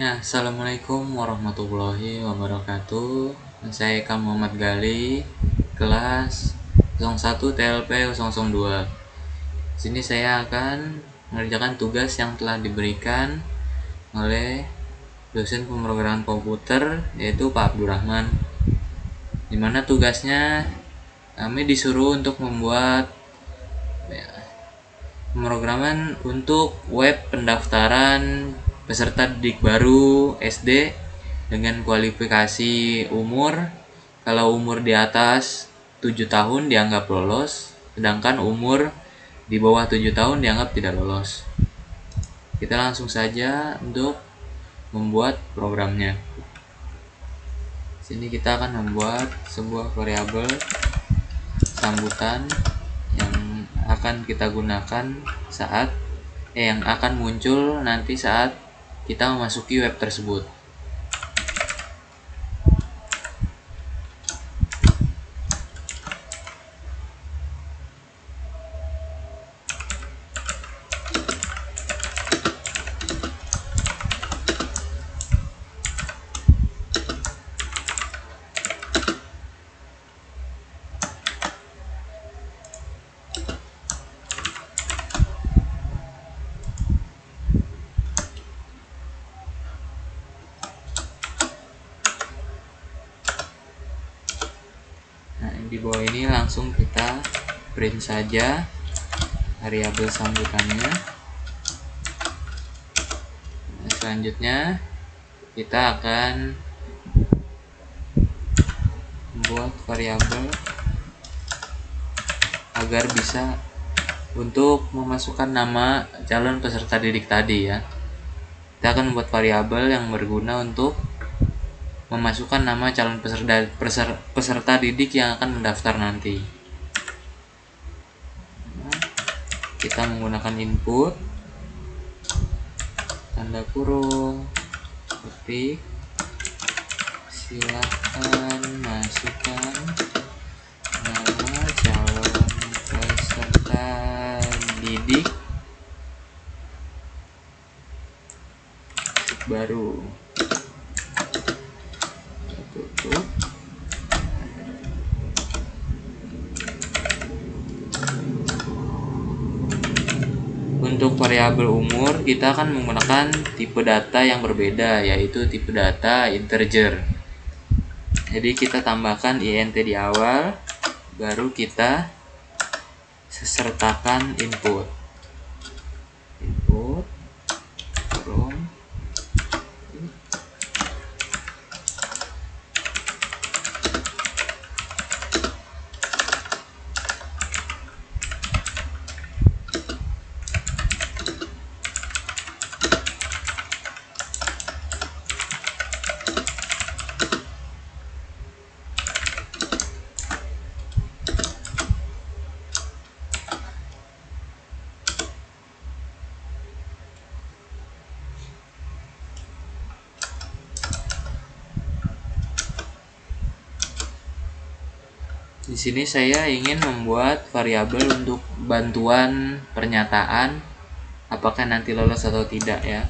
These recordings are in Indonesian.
Ya, Assalamualaikum warahmatullahi wabarakatuh. Saya Eka Muhammad Gali, kelas 01 TLP 002. Sini saya akan mengerjakan tugas yang telah diberikan oleh dosen pemrograman komputer, yaitu Pak Abdurrahman. Dimana tugasnya kami disuruh untuk membuat pemrograman untuk web pendaftaran peserta didik baru SD dengan kualifikasi umur. Kalau umur di atas 7 tahun dianggap lolos, sedangkan umur di bawah 7 tahun dianggap tidak lolos. Kita langsung saja untuk membuat programnya. Sini kita akan membuat sebuah variabel sambutan yang akan kita gunakan yang akan muncul nanti saat kita memasuki web tersebut. Nah, di bawah ini langsung kita print saja variabel sambutannya. Nah, selanjutnya kita akan membuat variabel agar bisa untuk memasukkan nama calon peserta didik tadi ya. Kita akan membuat variabel yang berguna untuk memasukkan nama calon peserta didik yang akan mendaftar nanti. Kita menggunakan input tanda kurung ketik, silahkan masukkan nama calon peserta didik baru. Tutup. Untuk variabel umur kita akan menggunakan tipe data yang berbeda, yaitu tipe data integer. Jadi kita tambahkan int di awal, baru kita sertakan input kurung. Di sini saya ingin membuat variabel untuk bantuan pernyataan apakah nanti lolos atau tidak ya.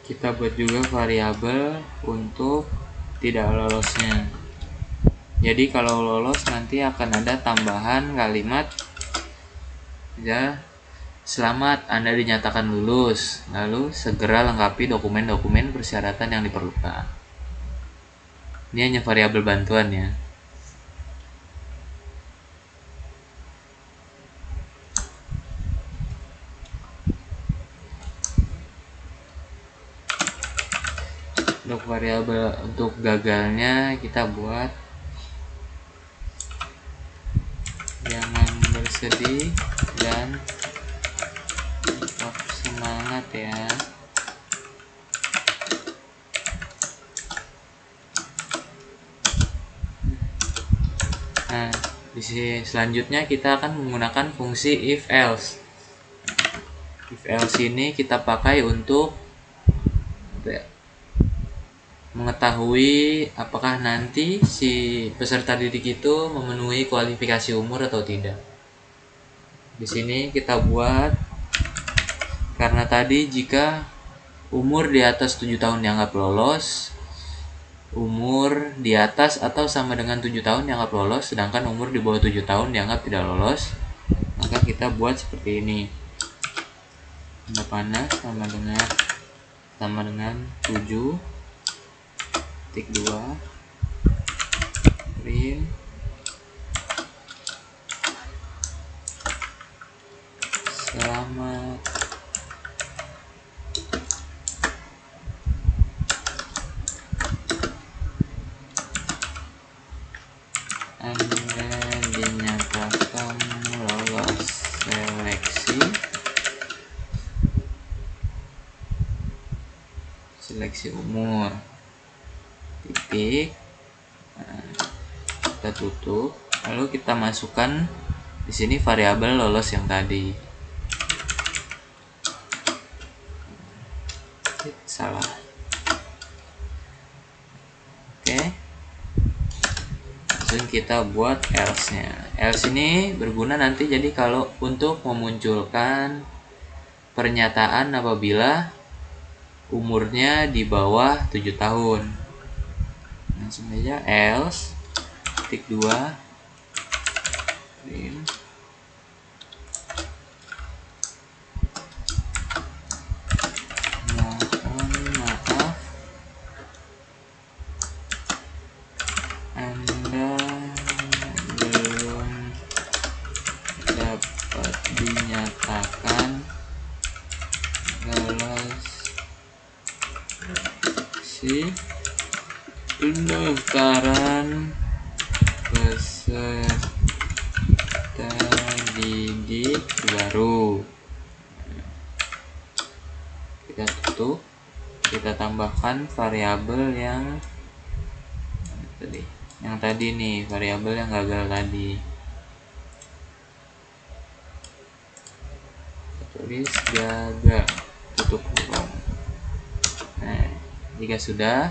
Kita buat juga variabel untuk tidak lolosnya. Jadi kalau lolos nanti akan ada tambahan kalimat ya, selamat Anda dinyatakan lulus, lalu segera lengkapi dokumen-dokumen persyaratan yang diperlukan. Ini hanya variabel bantuan ya. Untuk variabel untuk gagalnya kita buat jangan bersedih dan tetap semangat ya. Nah, di sini selanjutnya kita akan menggunakan fungsi if else. If else ini kita pakai untuk mengetahui apakah nanti si peserta didik itu memenuhi kualifikasi umur atau tidak. Di sini kita buat karena tadi jika umur di atas 7 tahun dianggap lolos, umur di atas atau sama dengan 7 tahun dianggap lolos, sedangkan umur di bawah 7 tahun dianggap tidak lolos, maka kita buat seperti ini. Tanda panas sama dengan 7 titik 2 print selamat Anda dinyatakan lolos seleksi umur titik. Nah, kita tutup, lalu kita masukkan di sini variabel lolos yang tadi. Salah. Oke. Langsung kita buat else-nya. Else ini berguna nanti jadi kalau untuk memunculkan pernyataan apabila umurnya di bawah 7 tahun. Langsung aja else titik 2 print mohon maaf Anda belum dapat dinyatakan lolos si pendaftaran peserta didik baru. Kita tutup, kita tambahkan variabel yang tadi nih, variabel yang gagal tadi. Kita tulis gagal, tutup kurung. Nah, jika sudah,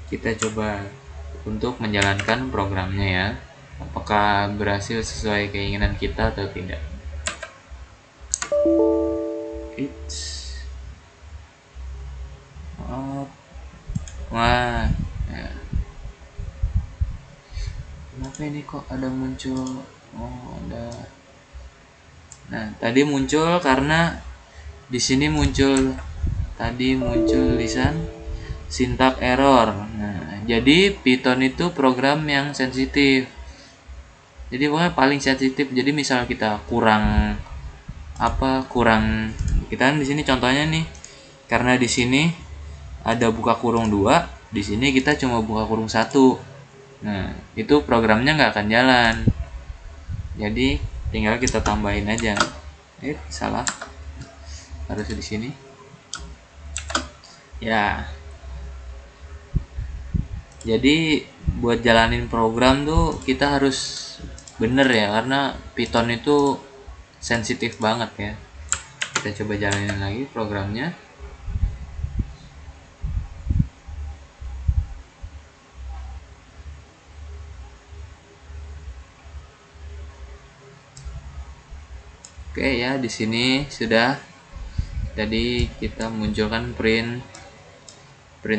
kita coba untuk menjalankan programnya ya, apakah berhasil sesuai keinginan kita atau tidak. Wah, ya. Kenapa ini kok ada muncul? Oh, ada. Nah, tadi muncul karena di sini muncul tulisan syntax error. Nah, jadi Python itu program yang sensitif. Jadi pokoknya paling sensitif. Jadi misal kita kurang kita kan di sini contohnya nih. Karena di sini ada buka kurung 2, di sini kita cuma buka kurung 1. Nah, itu programnya nggak akan jalan. Jadi tinggal kita tambahin aja. Salah. Harus di sini. Ya. Jadi buat jalanin program tuh kita harus bener ya, karena Python itu sensitif banget ya. Kita coba jalanin lagi programnya. Oke ya, di sini sudah. Tadi kita munculkan print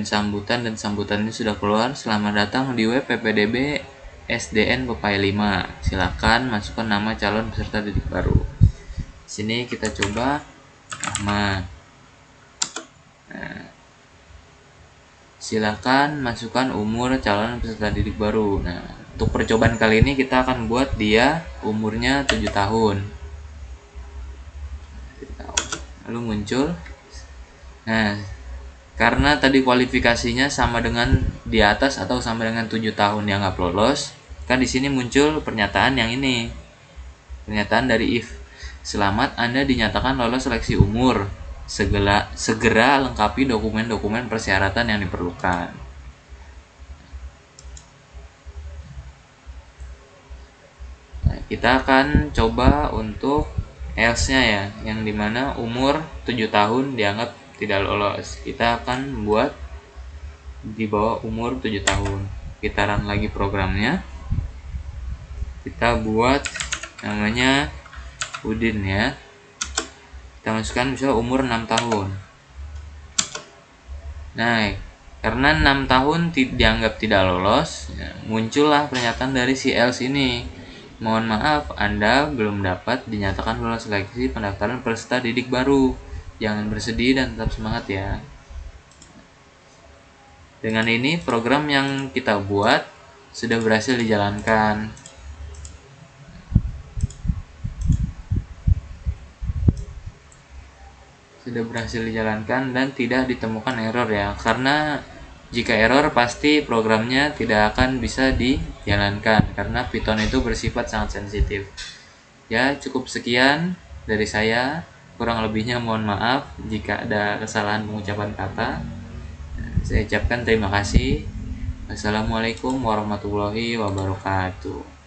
sambutan dan sambutannya sudah keluar. Selamat datang di web PPDB SDN Pepaya 5. Silakan masukkan nama calon peserta didik baru. Sini kita coba Ahmad. Nah, silakan masukkan umur calon peserta didik baru. Nah, untuk percobaan kali ini kita akan buat dia umurnya 7 tahun. Lalu muncul Nah, karena tadi kualifikasinya sama dengan di atas atau sama dengan 7 tahun dianggap lolos, kan di sini muncul pernyataan yang ini. Pernyataan dari if. Selamat, Anda dinyatakan lolos seleksi umur. Segera lengkapi dokumen-dokumen persyaratan yang diperlukan. Nah, kita akan coba untuk else-nya ya, yang dimana umur 7 tahun dianggap tidak lolos. Kita akan membuat di bawah umur 7 tahun. Kita run lagi programnya. Kita buat namanya Udin ya. Kita masukkan misalnya umur 6 tahun. Nah, karena 6 tahun dianggap tidak lolos, ya, muncullah pernyataan dari si else ini. Mohon maaf, Anda belum dapat dinyatakan lolos seleksi pendaftaran peserta didik baru. Jangan bersedih dan tetap semangat ya. Dengan ini, program yang kita buat sudah berhasil dijalankan. Sudah berhasil dijalankan dan tidak ditemukan error ya. Karena jika error pasti programnya tidak akan bisa dijalankan karena Python itu bersifat sangat sensitif. Ya, cukup sekian dari saya. Kurang lebihnya mohon maaf jika ada kesalahan pengucapan kata. Saya ucapkan terima kasih. Wassalamualaikum warahmatullahi wabarakatuh.